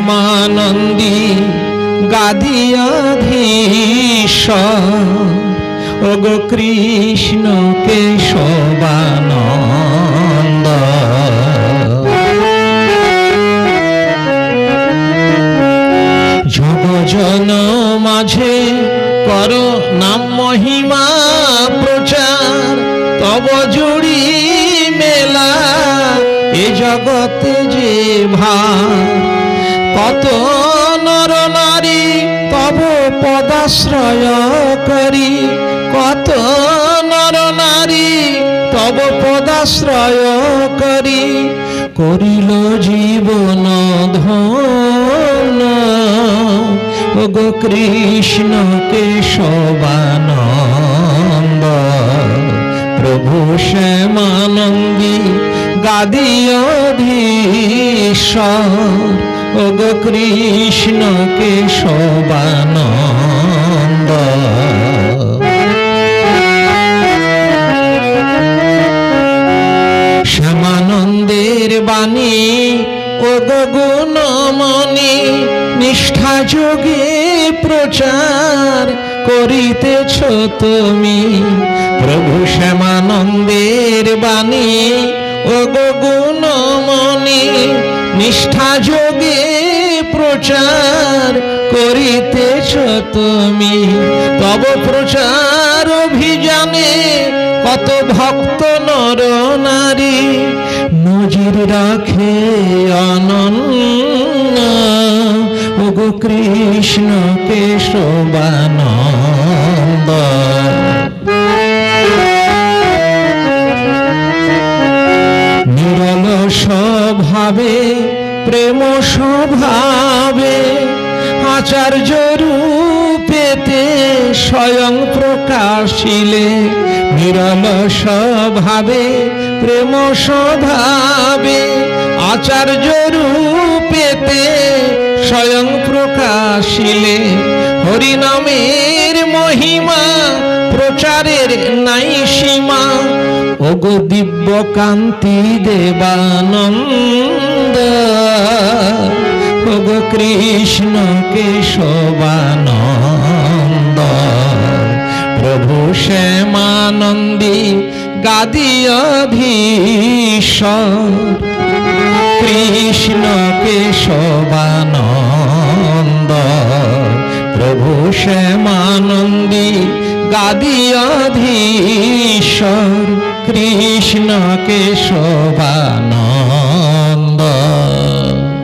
শ্যামানন্দী গাদিয়াধীশ্বর ওগো কৃষ্ণ কেশবানন্দ। জগজন মাঝে কর নাম মহিমা প্রচার, তব জুড়ি মেলা এ জগতে যে ভার। কত নর নারী তব পদাশ্রয় করি, কত নর নারী তব পদাশ্রয় করি, করিল জীবন ধন্য ওগো কৃষ্ণ কেশবানন্দ। প্রভু শ্যামানন্দী গাদিয়াধীশ্বর ওগো কৃষ্ণ কেশবানন্দ। শ্যামানন্দের বাণী ওগো গুণমণি, নিষ্ঠা যোগে প্রচার করিতেছ তুমি। প্রভু শ্যামানন্দের বাণী ওগো গুণমণি, নিষ্ঠা যোগে প্রচার করিতেছ তুমি। তব প্রচার অভিযানে কত ভক্ত নর নারী নজির রাখে অনন্য ওগো কৃষ্ণ কেশবানন্দ। নিরল স্বভাবে প্রেম স্বভাবে আচার্য রূপেতে স্বয়ং প্রকাশিলে। নিরল স্বভাবে প্রেম স্বভাবে আচার্য রূপেতে স্বয়ং প্রকাশিলে। হরিনামের মহিমা প্রচারের নাই সীমা ওগো দিব্য কান্তি দেবানন্দ ওগো কৃষ্ণ কেশবানন্দ। প্রভু শ্যামানন্দী গাদিয়াধীশ্বর কৃষ্ণ কেশবানন্দ। প্রভু শ্যামানন্দী গাদিয়াধীশ্বর কৃষ্ণ কেশবানন্দ।